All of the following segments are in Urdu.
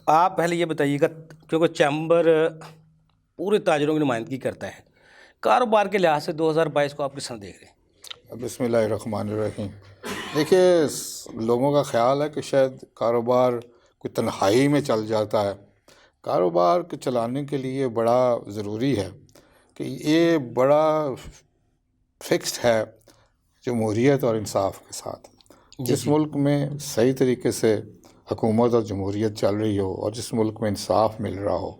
آپ پہلے یہ بتائیے گا، کیونکہ چیمبر پورے تاجروں کی نمائندگی کرتا ہے، کاروبار کے لحاظ سے 2022 کو آپ کس طرح دیکھ رہے ہیں؟ بسم اللہ الرحمن الرحیم۔ دیکھیے، لوگوں کا خیال ہے کہ شاید کاروبار کوئی تنہائی میں چل جاتا ہے۔ کاروبار کو چلانے کے لیے بڑا ضروری ہے کہ یہ بڑا فکسڈ ہے جمہوریت اور انصاف کے ساتھ۔ جس ملک میں صحیح طریقے سے حکومت اور جمہوریت چل رہی ہو، اور جس ملک میں انصاف مل رہا ہو،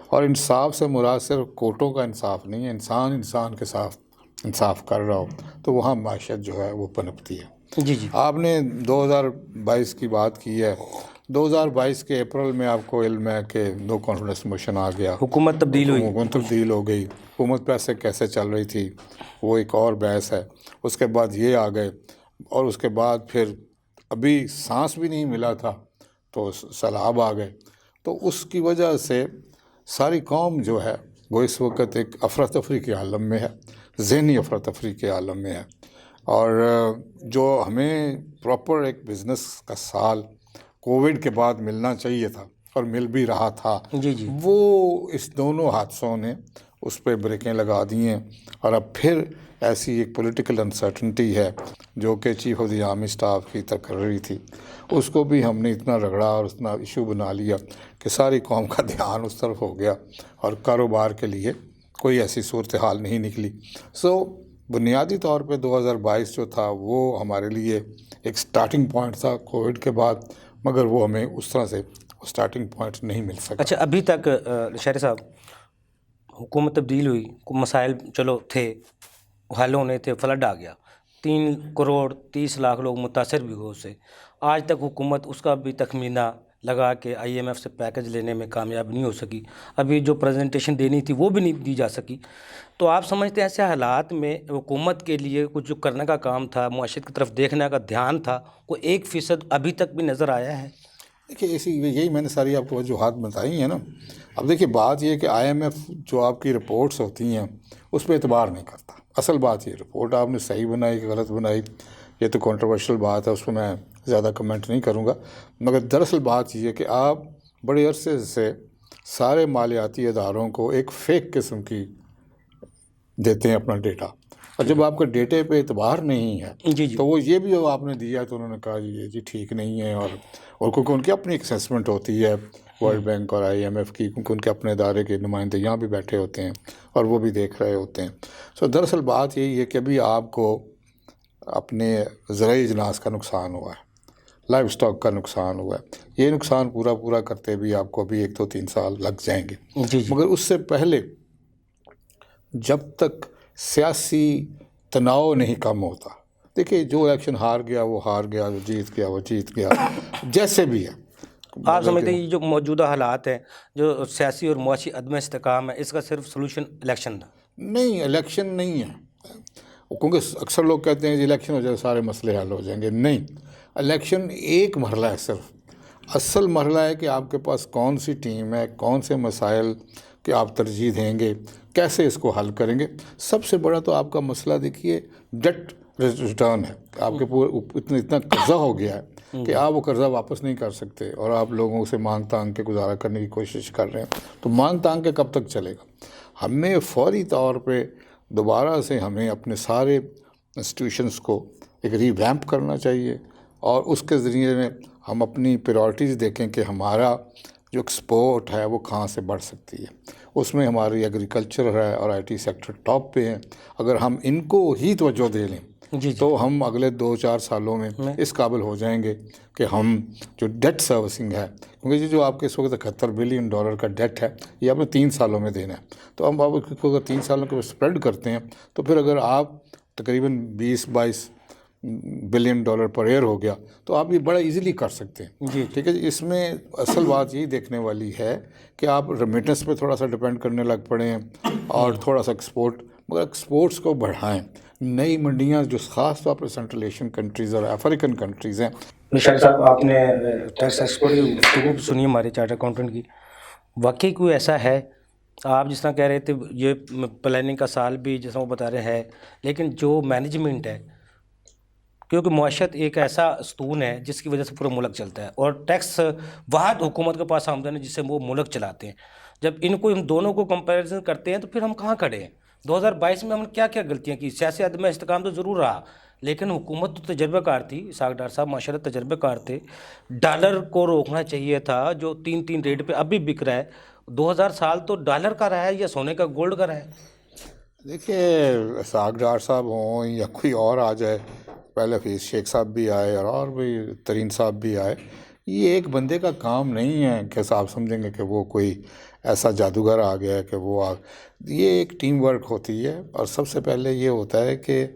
اور انصاف سے مراد صرف کوٹوں کا انصاف نہیں ہے، انسان کے ساتھ انصاف کر رہا ہو، تو وہاں معیشت جو ہے وہ پنپتی ہے۔ جی آپ نے 2022 کی بات کی ہے۔ 2022 کے اپریل میں آپ کو علم ہے کہ نو کانفیڈنس موشن آ گیا، حکومت تبدیل ہو گئی۔ حکومت پیسے کیسے چل رہی تھی وہ ایک اور بحث ہے۔ اس کے بعد یہ آ گئے، اور اس کے بعد پھر ابھی سانس بھی نہیں ملا تھا تو سیلاب آ گئے۔ تو اس کی وجہ سے ساری قوم جو ہے وہ اس وقت ایک افراتفری کے عالم میں ہے، ذہنی افراتفری کے عالم میں ہے۔ اور جو ہمیں پراپر ایک بزنس کا سال کووڈ کے بعد ملنا چاہیے تھا اور مل بھی رہا تھا، وہ اس دونوں حادثوں نے اس پہ بریکیں لگا دی ہیں۔ اور اب پھر ایسی ایک پولیٹیکل انسرٹنٹی ہے جو کہ chief of the army staff کی تقرری تھی، اس کو بھی ہم نے اتنا رگڑا اور اتنا ایشو بنا لیا کہ ساری قوم کا دھیان اس طرف ہو گیا، اور کاروبار کے لیے کوئی ایسی صورتحال نہیں نکلی۔ بنیادی طور پہ 2022 جو تھا وہ ہمارے لیے ایک سٹارٹنگ پوائنٹ تھا کووڈ کے بعد، مگر وہ ہمیں اس طرح سے سٹارٹنگ پوائنٹ نہیں مل سکا۔ اچھا، ابھی تک شہر صاحب حکومت تبدیل ہوئی، مسائل چلو تھے، حل ہونے تھے، فلڈ آ گیا، 3,30,00,000 لوگ متاثر بھی ہوئے اس سے۔ آج تک حکومت اس کا بھی تخمینہ لگا کہ IMF سے پیکج لینے میں کامیاب نہیں ہو سکی، ابھی جو پریزنٹیشن دینی تھی وہ بھی نہیں دی جا سکی۔ تو آپ سمجھتے ہیں ایسے حالات میں حکومت کے لیے کچھ جو کرنے کا کام تھا، معیشت کی طرف دیکھنے کا دھیان تھا، وہ 1% ابھی تک بھی نظر آیا ہے؟ دیکھیے، یہی میں نے ساری آپ کو وجوہات بتائی ہیں نا۔ اب دیکھیے، بات یہ کہ IMF جو آپ کی رپورٹس ہوتی ہیں اس پہ اعتبار نہیں کرتا۔ اصل بات یہ، رپورٹ آپ نے صحیح بنائی کہ غلط بنائی، یہ تو کنٹروورشل بات ہے، اس پہ میں زیادہ کمنٹ نہیں کروں گا۔ مگر دراصل بات یہ ہے کہ آپ بڑے عرصے سے سارے مالیاتی اداروں کو ایک فیک قسم کی دیتے ہیں اپنا ڈیٹا، اور جب آپ کے ڈیٹے پہ اعتبار نہیں ہے تو وہ یہ بھی آپ نے دیا تو انہوں نے کہا جی ٹھیک نہیں ہے، اور کیونکہ ان کی اپنی ایک اسیسمنٹ ہوتی ہے ورلڈ بینک اور IMF کی، کیونکہ ان کے اپنے ادارے کے نمائندے یہاں بھی بیٹھے ہوتے ہیں اور وہ بھی دیکھ رہے ہوتے ہیں۔ دراصل بات یہی ہے کہ ابھی آپ کو اپنے زرعی اجناس کا نقصان ہوا ہے، لائف اسٹاک کا نقصان ہوا ہے۔ یہ نقصان پورا کرتے بھی آپ کو ابھی 1-2-3 سال لگ جائیں گے، مگر اس سے پہلے جب تک سیاسی تناؤ نہیں کم ہوتا، دیکھیے جو الیکشن ہار گیا وہ ہار گیا، جو جیت گیا وہ جیت گیا، جیسے بھی ہے۔ آپ سمجھتے ہیں یہ جو موجودہ حالات ہیں، جو سیاسی اور معاشی عدم استحکام ہے، اس کا صرف سلوشن الیکشن تھا؟ نہیں، الیکشن نہیں ہے، کیونکہ اکثر لوگ کہتے ہیں جی الیکشن ہو جائے سارے مسئلے حل ہو جائیں گے۔ نہیں، الیکشن ایک مرحلہ ہے صرف۔ اصل مرحلہ ہے کہ آپ کے پاس کون سی ٹیم ہے، کون سے مسائل کہ آپ ترجیح دیں گے، کیسے اس کو حل کریں گے۔ سب سے بڑا تو آپ کا مسئلہ دیکھیے ڈیٹ ریٹرن ہے، آپ کے اتنا قرضہ ہو گیا ہے کہ آپ وہ قرضہ واپس نہیں کر سکتے، اور آپ لوگوں سے مانگ تانگ کے گزارا کرنے کی کوشش کر رہے ہیں۔ تو مانگ تانگ کے کب تک چلے گا؟ ہمیں فوری طور پہ دوبارہ سے ہمیں اپنے سارے انسٹیٹیوشنز کو ایک ری ویمپ کرنا چاہیے، اور اس کے ذریعے میں ہم اپنی پریورٹیز دیکھیں کہ ہمارا جو ایکسپورٹ ہے وہ کہاں سے بڑھ سکتی ہے۔ اس میں ہماری ایگریکلچر ہے اور IT سیکٹر ٹاپ پہ ہیں۔ اگر ہم ان کو ہی توجہ دے لیں تو ہم اگلے 2-4 سالوں میں اس قابل ہو جائیں گے کہ ہم جو ڈیٹ سروسنگ ہے، کیونکہ یہ جو آپ کے اس وقت $71 بلین کا ڈیٹ ہے، یہ آپ نے 3 سالوں میں دینا ہے۔ تو ہم آپ کو اگر 3 سالوں کے اسپریڈ کرتے ہیں تو پھر اگر آپ تقریباً $20-22 بلین پر ایئر ہو گیا تو آپ یہ بڑا ایزیلی کر سکتے ہیں۔ ٹھیک ہے جی، اس میں اصل بات یہی دیکھنے والی ہے کہ آپ ریمیٹنس پہ تھوڑا سا ڈپینڈ کرنے لگ پڑے ہیں، اور تھوڑا سا ایکسپورٹ، مگر ایکسپورٹس کو بڑھائیں۔ نئی منڈیاں جو خاص طور پر سینٹرل ایشین کنٹریز اور افریقن کنٹریز ہیں۔ نشاد صاحب، آپ نے ٹیکس ایکسپورٹ کی گفتگو سنی ہمارے چارٹر اکاؤنٹنٹ کی، واقعی کوئی ایسا ہے؟ آپ جس طرح کہہ رہے تھے یہ پلاننگ کا سال بھی جیسا وہ بتا رہے ہیں، لیکن جو مینجمنٹ ہے، کیونکہ معیشت ایک ایسا ستون ہے جس کی وجہ سے پورا ملک چلتا ہے، اور ٹیکس واحد حکومت کے پاس آمدن ہے جس سے وہ ملک چلاتے ہیں۔ جب ان کو ہم دونوں کو کمپیریزن کرتے ہیں تو پھر ہم کہاں کھڑے ہیں؟ 2022 میں ہم نے کیا کیا غلطیاں کی؟ سیاسی عدم استحکام تو ضرور رہا، لیکن حکومت تو تجربہ کار تھی، اسحاق ڈار صاحب ماشاء اللہ تجربہ کار تھے۔ ڈالر کو روکنا چاہیے تھا جو 3 ریٹ پہ اب بھی بک رہا ہے۔ 2000 سال تو ڈالر کا رہا ہے یا سونے کا گولڈ کا رہا ہے؟ دیکھیے اسحاق ڈار صاحب ہوں یا کوئی اور آ جائے، پہلے حفیظ شیخ صاحب بھی آئے اور بھی ترین صاحب بھی آئے، یہ ایک بندے کا کام نہیں ہے کہ صاحب سمجھیں گے کہ وہ کوئی ایسا جادوگر آ گیا ہے کہ وہ یہ ایک ٹیم ورک ہوتی ہے، اور سب سے پہلے یہ ہوتا ہے کہ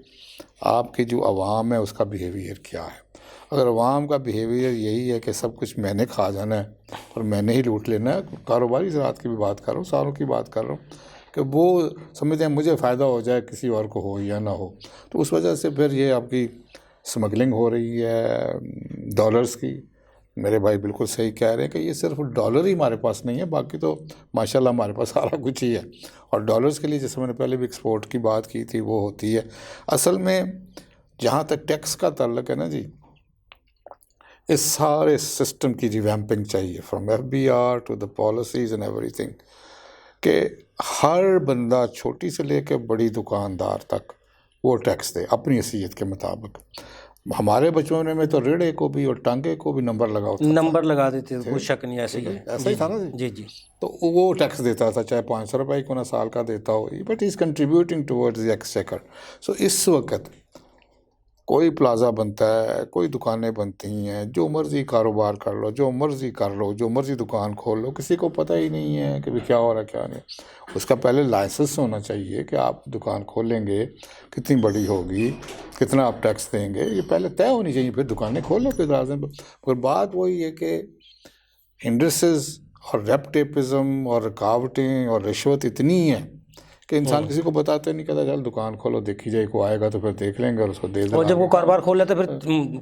آپ کی جو عوام ہے اس کا بیہیویئر کیا ہے۔ اگر عوام کا بیہیویئر یہی ہے کہ سب کچھ میں نے کھا جانا ہے اور میں نے ہی لوٹ لینا ہے، کاروباری زراعت کی بھی بات کر رہا ہوں، ساروں کی بات کر رہا ہوں، کہ وہ سمجھتے ہیں مجھے فائدہ ہو جائے کسی اور کو ہو یا نہ ہو، تو اس وجہ سے پھر یہ آپ کی سمگلنگ ہو رہی ہے ڈالرز کی۔ میرے بھائی بالکل صحیح کہہ رہے ہیں کہ یہ صرف ڈالر ہی ہمارے پاس نہیں ہے، باقی تو ماشاءاللہ ہمارے پاس سارا کچھ ہی ہے، اور ڈالرز کے لیے جیسے میں نے پہلے بھی ایکسپورٹ کی بات کی تھی وہ ہوتی ہے۔ اصل میں جہاں تک ٹیکس کا تعلق ہے نا جی، اس سارے سسٹم کی ریویمپنگ چاہیے، from FBR to the policies and ایوری تھنگ، کہ ہر بندہ چھوٹی سے لے کے بڑی دکاندار تک وہ ٹیکس دے اپنی حیثیت کے مطابق۔ ہمارے بچپن میں تو ریڑھے کو بھی اور ٹانگے کو بھی نمبر لگا ہوتا نمبر لگا دیتے تھے، کوئی شک نہیں، ایسے ہی ہے، ایسا ہی تھا نا جی جی۔ تو وہ ٹیکس دیتا تھا، چاہے 500 روپے کو نہ سال کا دیتا ہو، but is contributing towards the exchequer. So اس وقت کوئی پلازا بنتا ہے، کوئی دکانیں بنتی ہیں، جو مرضی کاروبار کر لو، جو مرضی کر لو، جو مرضی دکان کھول لو، کسی کو پتہ ہی نہیں ہے کہ کیا ہو رہا ہے کیا نہیں۔ اس کا پہلے لائسنس ہونا چاہیے کہ آپ دکان کھولیں گے کتنی بڑی ہوگی، کتنا آپ ٹیکس دیں گے، یہ پہلے طے ہونی چاہیے، پھر دکانیں کھول لو پھر دروازے پر۔ پھر بات وہی ہے کہ ہنڈرسز اور ریپٹیپزم اور رکاوٹیں اور رشوت اتنی ہیں کہ انسان کسی کو بتاتے نہیں، کہتا چل دکان کھولو دیکھی جائے، کو آئے گا تو پھر دیکھ لیں گے اور اس کو دے دیں، اور جب وہ کاروبار کھول لیتے پھر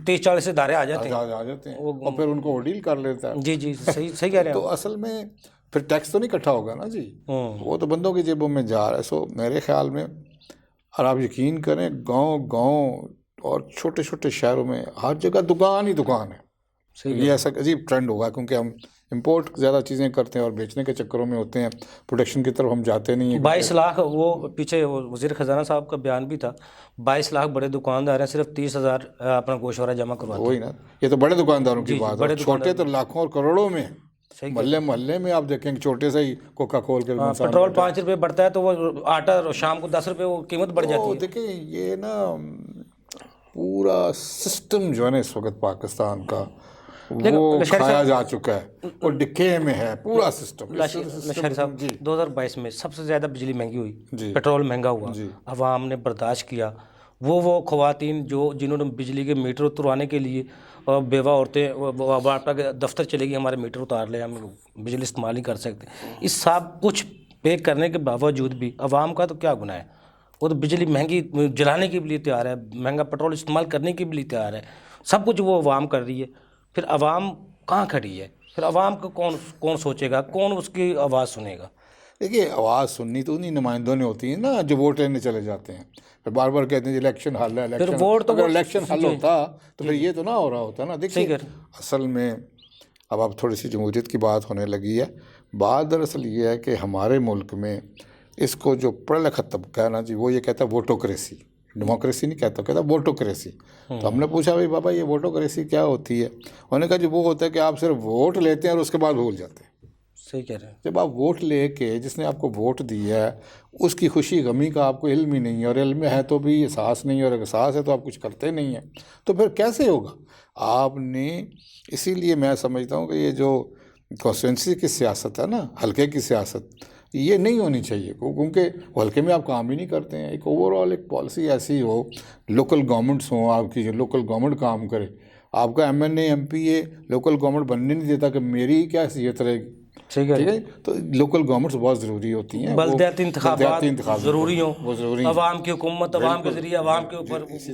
30-40 ادارے آ جاتے ہیں، آ جاتے ہیں اور پھر ان کو ڈیل کر لیتا ہے۔ جی جی صحیح صحیح کہہ رہے ہیں تو اصل میں پھر ٹیکس تو نہیں اکٹھا ہوگا نا جی، وہ تو بندوں کی جیبوں میں جا رہا ہے۔ سو میرے خیال میں، اور آپ یقین کریں گاؤں اور چھوٹے چھوٹے شہروں میں ہر جگہ دکان ہی دکان ہے۔ یہ ایسا عجیب ٹرینڈ ہوگا کیونکہ ہم امپورٹ زیادہ چیزیں کرتے ہیں اور بیچنے کے چکروں میں ہوتے ہیں، پروڈکشن کی طرف ہم جاتے نہیں ہیں۔ 22 لاکھ وہ پیچھے وزیر خزانہ صاحب کا بیان بھی تھا، 22 لاکھ بڑے دکاندار ہیں، صرف 30,000 اپنا گوشوارہ جمع کرواتے ہیں۔ وہی نا، یہ تو بڑے دکانداروں کی بات ہے، چھوٹے تو لاکھوں اور کروڑوں میں، محلے میں آپ دیکھیں چھوٹے سے ہی کوکا کھول کے پیٹرول 5 روپے بڑھتا ہے تو وہ آٹا شام کو 10 روپے وہ قیمت بڑھ جاتی ہے۔ دیکھیں یہ نا پورا سسٹم جو ہے نا اس وقت پاکستان کا وہ کھایا جا چکا ہے، وہ ڈکے میں ہے پورا سسٹم۔ لشکری صاحب 2022 میں سب سے زیادہ بجلی مہنگی ہوئی، پیٹرول مہنگا ہوا، عوام نے برداشت کیا۔ وہ خواتین جنہوں نے بجلی کے میٹر اتروانے کے لیے، بیوہ عورتیں باپا کے دفتر چلے گی ہمارے میٹر اتار لیں، ہم بجلی استعمال نہیں کر سکتے، اس سب کچھ پے کرنے کے باوجود بھی عوام کا تو کیا گناہ ہے؟ وہ تو بجلی مہنگی جلانے کے لیے تیار ہے، مہنگا پیٹرول استعمال کرنے کے لیے تیار ہے، سب کچھ وہ عوام کر رہی ہے، پھر عوام کہاں کھڑی ہے؟ پھر عوام کو کون سوچے گا، کون اس کی آواز سنے گا؟ دیکھیے آواز سننی تو انہیں نمائندوں نے ہوتی ہے نا جو ووٹ لینے چلے جاتے ہیں، پھر بار بار کہتے ہیں الیکشن حل ہے، اگر الیکشن حل ہوتا تو پھر یہ تو نہ ہو رہا ہوتا نا۔ دیکھیے اصل میں اب تھوڑی سی جمہوریت کی بات ہونے لگی ہے، بات دراصل یہ ہے کہ ہمارے ملک میں اس کو جو پڑھا لکھا طبقہ ہے نا جی، وہ یہ کہتا ہے ووٹوکریسی، ڈیموکریسی نہیں کہتا، کہتا ووٹوکریسی۔ تو ہم نے پوچھا بھائی بابا یہ ووٹوکریسی کیا ہوتی ہے؟ انہوں نے کہا جی وہ ہوتا ہے کہ آپ صرف ووٹ لیتے ہیں اور اس کے بعد بھول جاتے ہیں۔ صحیح کہہ رہے ہیں۔ جب آپ ووٹ لے کے جس نے آپ کو ووٹ دیا ہے اس کی خوشی غمی کا آپ کو علم ہی نہیں ہے، اور علم ہے تو بھی احساس نہیں ہے، اور احساس ہے تو آپ کچھ کرتے نہیں ہیں، تو پھر کیسے ہوگا؟ آپ نے اسی لیے میں سمجھتا ہوں کہ یہ جو کانسٹیٹوئنسی کی سیاست ہے نا، حلقے کی سیاست، یہ نہیں ہونی چاہیے، کیونکہ حلقے میں آپ کام ہی نہیں کرتے ہیں۔ ایک اوور آل ایک پالیسی ایسی ہو، لوکل گورنمنٹس ہوں آپ کی، جو لوکل گورنمنٹ کام کرے۔ آپ کا MNA MP لوکل گورنمنٹ بننے نہیں دیتا کہ میری کیا حیثیت رہے گی، ٹھیک ہے؟ تو لوکل گورنمنٹس بہت ضروری ہوتی ہیں، بلدیاتی انتخابات ضروری ہوں، وہ ضروری، عوام کی حکومت عوام کے ذریعے عوام کے اوپر، اسی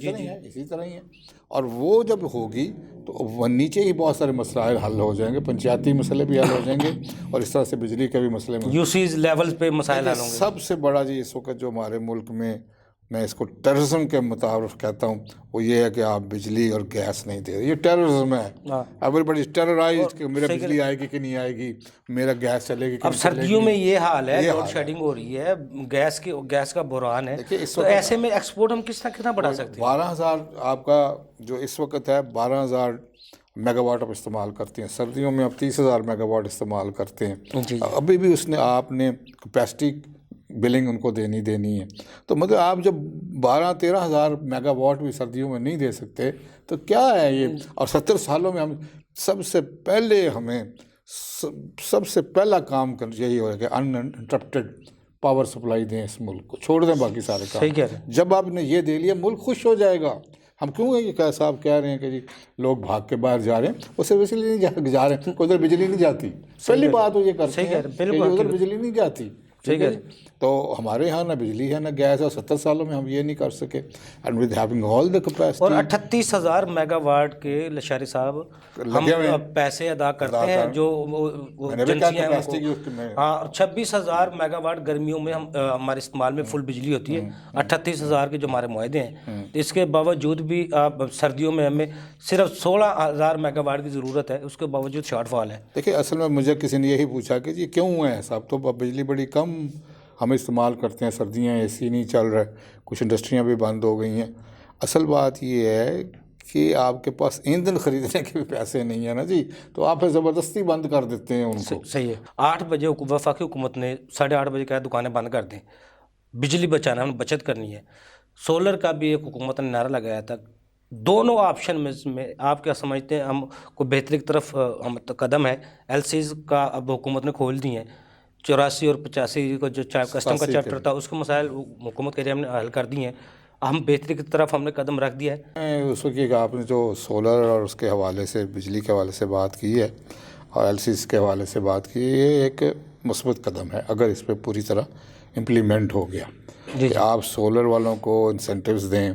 طرح ہی ہے۔ اور وہ جب ہوگی تو نیچے ہی بہت سارے مسائل حل ہو جائیں گے، پنچایتی مسئلے بھی حل ہو جائیں گے، اور اس طرح سے بجلی کے بھی مسئلے UCs لیول پہ مسائل حل ہوں گے۔ سب سے بڑا جی اس وقت جو ہمارے ملک میں میں اس کو ٹیررزم کے متعارف کہتا ہوں، وہ یہ ہے کہ آپ بجلی اور گیس نہیں دے رہے، یہ ٹیررزم ہے. ایوری بڈی ٹیررائزڈ کہ میرا بجلی آئے گی کہ نہیں آئے گی، میرا گیس چلے گی کہ اب نہیں چلے گی. سردیوں میں یہ حال ہے، لوڈ شیڈنگ ہو رہی ہے، گیس کا بحران ہے، تو ایسے میں ایکسپورٹ ہم کتنا بڑھا سکتے ہیں؟ 12,000 آپ کا جو اس وقت ہے 12,000 میگا واٹ آپ استعمال کرتے ہیں، سردیوں میں آپ 30,000 میگا واٹ استعمال کرتے ہیں. جی ابھی بھی اس نے آپ نے کیپیسٹی بلنگ ان کو دینی ہے، تو مطلب آپ جب 12-13,000 میگا واٹ بھی سردیوں میں نہیں دے سکتے تو کیا ہے یہ. اور 70 سالوں میں ہم سب سے پہلا کام یہی ہوگا کہ ان انٹرپٹیڈ پاور سپلائی دیں اس ملک کو، چھوڑ دیں باقی سارے کام. صحیح کہہ رہے ہیں. جب آپ نے یہ دے لیا ملک خوش ہو جائے گا. ہم کیوں یہ صاحب کہہ رہے ہیں کہ جی لوگ بھاگ کے باہر جا رہے ہیں، وہ صرف اس لیے نہیں جا رہے ہیں کہ ادھر بجلی نہیں جاتی. پہلی بات وہ یہ کرتے ہیں کہ ادھر بجلی نہیں جاتی. ٹھیک ہے، تو ہمارے یہاں نہ بجلی ہے نہ گیس ہے، اور 70 سالوں میں ہم یہ نہیں کر سکے. And with having all the capacity. اور 38,000 میگا واٹ کے لشاری صاحب ہم پیسے ادا کرتے ہیں جو ایجنسیاں ہیں. ہاں، اور 26,000 میگا واٹ گرمیوں میں ہمارے استعمال میں فل بجلی ہوتی ہے. 38,000 کے جو ہمارے معاہدے ہیں، اس کے باوجود بھی آپ سردیوں میں ہمیں صرف 16,000 میگا واٹ کی ضرورت ہے، اس کے باوجود شارٹ فال ہے. دیکھیں اصل میں مجھے کسی نے یہی پوچھا کہ جی کیوں ہے صاحب، تو بجلی بڑی کم ہم استعمال کرتے ہیں، سردیاں اے سی نہیں چل رہا، کچھ انڈسٹریاں بھی بند ہو گئی ہیں. اصل بات یہ ہے کہ آپ کے پاس ایندھن خریدنے کے بھی پیسے نہیں ہیں نا جی، تو آپ زبردستی بند کر دیتے ہیں ان کو. صحیح ہے. 8 بجے وفاقی حکومت نے 8:30 بجے کہا دکانیں بند کر دیں، بجلی بچانا ہے، بچت کرنی ہے. سولر کا بھی ایک حکومت نے نعرہ لگایا تھا. دونوں آپشن میں آپ کیا سمجھتے ہیں، ہم کو بہتری کی طرف قدم ہے؟ ایل سیز کا اب حکومت نے کھول دی ہیں. 84 اور 85 کو جو کسٹم کا چیپٹر تھا، اس کے مسائل حکومت کے ذریعے ہم نے حل کر دی ہیں. ہم بہتری کی طرف ہم نے قدم رکھ دیا ہے. اس وقت آپ نے جو سولر اور اس کے حوالے سے بجلی کے حوالے سے بات کی ہے اور ایل سیز کے حوالے سے بات کی ہے، یہ ایک مثبت قدم ہے اگر اس پہ پوری طرح امپلیمنٹ ہو گیا کہ آپ سولر والوں کو انسینٹیوز دیں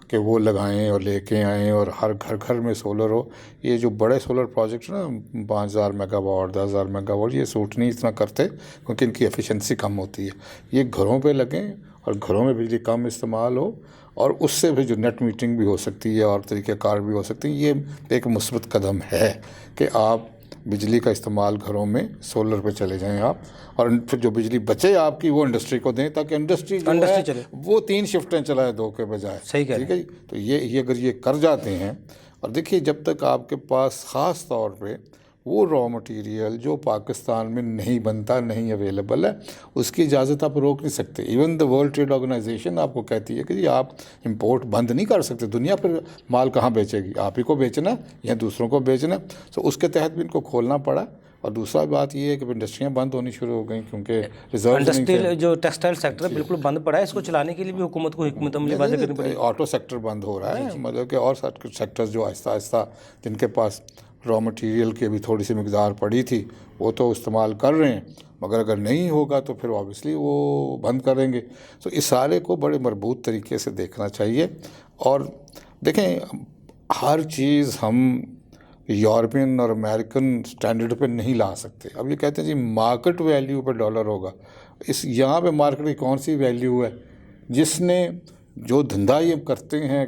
کہ وہ لگائیں اور لے کے آئیں اور ہر گھر میں سولر ہو. یہ جو بڑے سولر پروجیکٹ نا 5,000 میگا واٹ 10,000 میگا واٹ، یہ سوٹ نہیں اتنا کرتے کیونکہ ان کی ایفیشنسی کم ہوتی ہے. یہ گھروں پہ لگیں اور گھروں میں بجلی کم استعمال ہو، اور اس سے بھی جو نیٹ میٹنگ بھی ہو سکتی ہے اور طریقہ کار بھی ہو سکتی ہے. یہ ایک مثبت قدم ہے کہ آپ بجلی کا استعمال گھروں میں سولر پہ چلے جائیں آپ، اور پھر جو بجلی بچے آپ کی وہ انڈسٹری کو دیں تاکہ انڈسٹری جو ہے چلے، وہ 3 شفٹیں چلائے 2 کے بجائے. صحیح ٹھیک ہے جی. تو یہ اگر یہ کر جاتے ہیں، اور دیکھیے جب تک آپ کے پاس خاص طور پہ وہ را مٹیریل جو پاکستان میں نہیں بنتا، نہیں اویلیبل ہے، اس کی اجازت آپ روک نہیں سکتے. Even the World Trade Organization آپ کو کہتی ہے کہ جی آپ امپورٹ بند نہیں کر سکتے. دنیا پھر مال کہاں بیچے گی؟ آپ ہی کو بیچنا یا دوسروں کو بیچنا. تو اس کے تحت بھی ان کو کھولنا پڑا. اور دوسرا بات یہ ہے کہ انڈسٹریاں بند ہونی شروع ہو گئیں کیونکہ انڈسٹریل جو ٹیکسٹائل سیکٹر بالکل بند پڑا ہے. اس کو چلانے کے لیے بھی حکومت کو حکمت عملی باتیں کرنی پڑی. آٹو سیکٹر بند ہو رہا ہے، مطلب کہ اور سیکٹرز جو آہستہ آہستہ جن کے پاس را مٹیریل کی بھی تھوڑی سی مقدار پڑی تھی وہ تو استعمال کر رہے ہیں، مگر اگر نہیں ہوگا تو پھر آبویسلی وہ بند کریں گے. تو اس سارے کو بڑے مربوط طریقے سے دیکھنا چاہیے. اور دیکھیں ہر چیز ہم یورپین اور امریکن سٹینڈرڈ پہ نہیں لا سکتے. اب یہ کہتے ہیں جی مارکیٹ ویلیو پہ ڈالر ہوگا. یہاں پہ مارکیٹ کی کون سی ویلیو ہے؟ جس نے جو دھندا یہ کرتے ہیں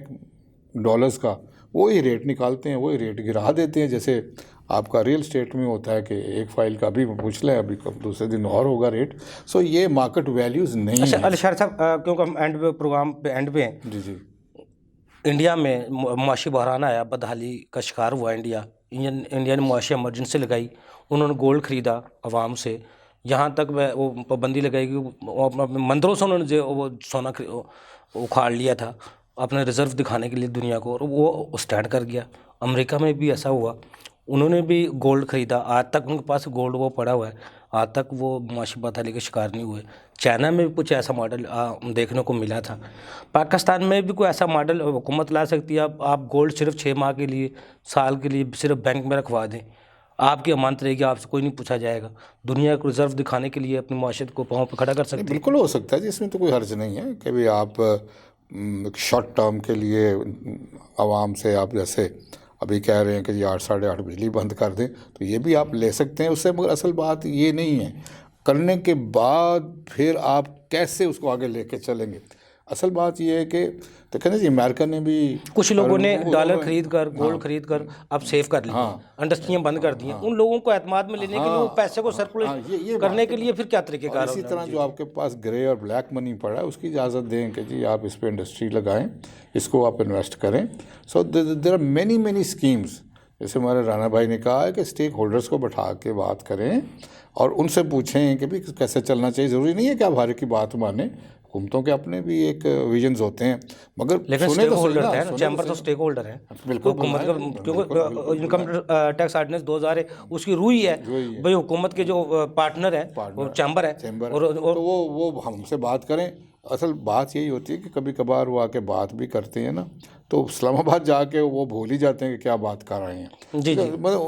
ڈالرز کا، وہی ریٹ نکالتے ہیں، وہی ریٹ گرا دیتے ہیں. جیسے آپ کا ریل اسٹیٹ میں ہوتا ہے کہ ایک فائل کا ابھی پوچھ لیں، ابھی دوسرے دن اور ہوگا ریٹ. سو یہ مارکیٹ ویلیوز نہیں ہیں. اچھا الشار صاحب، کیونکہ ہم پروگرام پہ اینڈ پہ ہیں، جی انڈیا میں معاشی بحران آیا، بدحالی کا شکار ہوا انڈیا نے معاشی ایمرجنسی لگائی. انہوں نے گولڈ خریدا عوام سے، یہاں تک وہ پابندی لگائی کہ مندروں سے انہوں نے وہ سونا اکھاڑ لیا تھا اپنے ریزرو دکھانے کے لیے دنیا کو، اور وہ اسٹینڈ کر گیا. امریکہ میں بھی ایسا ہوا، انہوں نے بھی گولڈ خریدا. آج تک ان کے پاس گولڈ وہ پڑا ہوا ہے، آج تک وہ معاشی بدحالی کے شکار نہیں ہوئے. چائنا میں بھی کچھ ایسا ماڈل دیکھنے کو ملا تھا. پاکستان میں بھی کوئی ایسا ماڈل حکومت لا سکتی ہے؟ آپ گولڈ صرف 6 ماہ کے لیے، سال کے لیے صرف بینک میں رکھوا دیں، آپ کی امانت رہے گی، آپ سے کوئی نہیں پوچھا جائے گا. دنیا کو ریزرو دکھانے کے لیے اپنی معاشیت کو پاؤں پہ کھڑا کر سکتے ہیں. بالکل ہو سکتا ہے جی، اس میں تو کوئی حرج نہیں ہے کہ بھی آپ شارٹ ٹرم کے لیے عوام سے آپ جیسے ابھی کہہ رہے ہیں کہ جی 8 ساڑھے 8 بجلی بند کر دیں، تو یہ بھی آپ لے سکتے ہیں اس سے. مگر اصل بات یہ نہیں ہے، کرنے کے بعد پھر آپ کیسے اس کو آگے لے کے چلیں گے. اصل بات یہ ہے کہ دیکھیں نا جی امریکہ نے بھی کچھ لوگوں نے ڈالر خرید کر گولڈ خرید کر اب سیو کر لیا، انڈسٹریاں بند کر دی ہیں، ان لوگوں کو اعتماد میں لینے کے لیے وہ پیسے کو سرکولیٹ کرنے کے لیے پھر کیا طریقہ کار اسی طرح جو آپ کے پاس گرے اور بلیک منی پڑا ہے اس کی اجازت دیں کہ جی آپ اس پہ انڈسٹری لگائیں، اس کو آپ انویسٹ کریں. سو دیر آر مینی اسکیمز. جیسے ہمارے رانا بھائی نے کہا ہے کہ اسٹیک ہولڈرز کو بٹھا کے بات کریں اور ان سے پوچھیں کہ بھی کیسے چلنا چاہیے. ضروری نہیں ہے کہ آپ ہر کی بات مانیں، حکومتوں کے اپنے بھی ایک ویژنز ہوتے ہیں، مگر لیکن اسٹیک ہولڈر ہے نا، چیمبر تو اسٹیک ہولڈر ہے حکومت کا، کیونکہ انکم ٹیکس آرڈیننس 2000 ہے، اس کی روح ہی ہے بھئی حکومت کے جو پارٹنر ہے وہ چیمبر ہے، تو وہ ہم سے بات کریں. اصل بات یہی ہوتی ہے کہ کبھی کبھار وہ آ کے بات بھی کرتے ہیں نا، تو اسلام آباد جا کے وہ بھول ہی جاتے ہیں کہ کیا بات کر رہے ہیں. جی جی، مطلب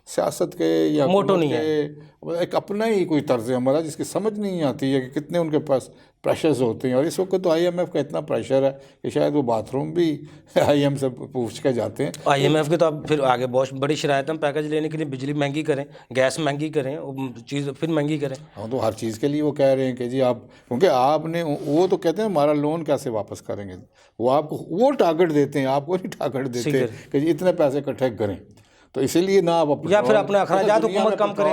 سیاست کے یا موٹو حکومت نہیں کے ایک اپنا ہی کوئی طرز عمل ہے جس کی سمجھ نہیں آتی ہے کہ کتنے ان کے پاس پریشرز ہوتے ہیں. اور اس وقت تو آئی ایم ایف کا اتنا پریشر ہے کہ شاید وہ باتھ روم بھی آئی ایم سے پوچھ کے جاتے ہیں. آئی ایم ایف کے تو اب پھر آگے بہت بڑی شرائط ہیں، پیکج لینے کے لیے بجلی مہنگی کریں، گیس مہنگی کریں، چیز پھر مہنگی کریں. ہاں تو ہر چیز کے لیے وہ کہہ رہے ہیں کہ جی آپ، کیونکہ آپ نے وہ تو کہتے ہیں ہمارا لون کیسے واپس کریں گے، وہ آپ کو وہ ٹارگٹ دیتے ہیں، آپ کو نہیں ٹارگٹ دیتے کہ جی اتنے پیسے اکٹھے کریں. تو اسی لیے نہ آپ یا پھر اپنے اخراجات حکومت کم کرے،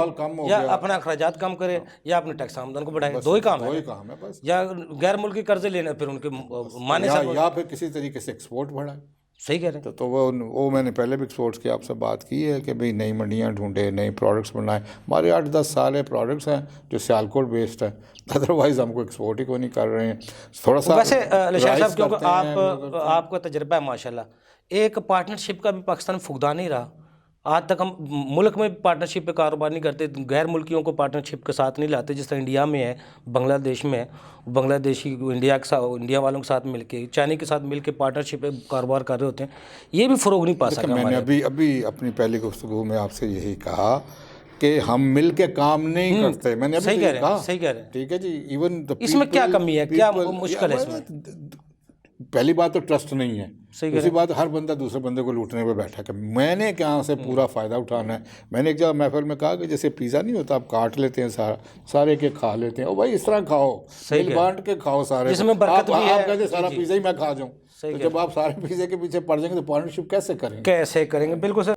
یا اپنے اخراجات کم کرے، یا اپنے ٹیکس آمدن کو بڑھائے. دو ہی کام ہے بس. یا غیر ملکی قرضے لینے پھر ان کے مانے یا پھر کسی طریقے سے ایکسپورٹ بڑھائے. صحیح کہہ رہے ہیں. تو وہ میں نے پہلے بھی ایکسپورٹس کی آپ سے بات کی ہے کہ بھئی نئی منڈیاں ڈھونڈے، نئی پروڈکٹس بنائیں. ہمارے 8-10 سارے پروڈکٹس ہیں جو سیالکوٹ بیسڈ ہیں، ادروائز ہم کو ایکسپورٹ ہی کو نہیں کر رہے ہیں. تھوڑا سا ویسے شاہ صاحب، کیونکہ آپ کا تجربہ ہے ماشاءاللہ، ایک پارٹنرشپ کا بھی پاکستان فقدان نہیں رہا. آج تک ہم ملک میں پارٹنرشپ پہ کاروبار نہیں کرتے، غیر ملکیوں کو پارٹنرشپ کے ساتھ نہیں لاتے، جس طرح انڈیا میں ہے، بنگلہ دیش میں ہے. بنگلہ دیشی انڈیا والوں کے ساتھ مل کے، چائنا کے ساتھ مل کے پارٹنرشپ پہ کاروبار کر رہے ہوتے ہیں. یہ بھی فروغ نہیں پا سکا. میں نے ابھی اپنی پہلی گفتگو میں آپ سے یہی کہا کہ ہم مل کے کام نہیں کرتے. میں نے ابھی صحیح کہہ رہے ہیں، صحیح کہہ رہے ہیں. ٹھیک ہے جی. ایون اس میں کیا کمی ہے، کیا مشکل ہے اس میں؟ پہلی بات تو ٹرسٹ نہیں ہے. دوسری بات ہر بندہ دوسرے بندے کو لوٹنے پہ بیٹھا کہ میں نے کہاں سے پورا فائدہ اٹھانا ہے. میں نے ایک جگہ محفل میں کہا کہ جیسے پیزا نہیں ہوتا، آپ کاٹ لیتے ہیں سارے کے کھا لیتے ہیں، اور بھائی اس طرح کھاؤ، مل بانٹ کے کھاؤ سارے. آپ کہتے سارا پیزا ہی میں کھا جاؤں، تو جب آپ سارے پیزے کے پیچھے پڑ جائیں گے تو پارٹنرشپ کیسے کریں گے؟ بالکل سر.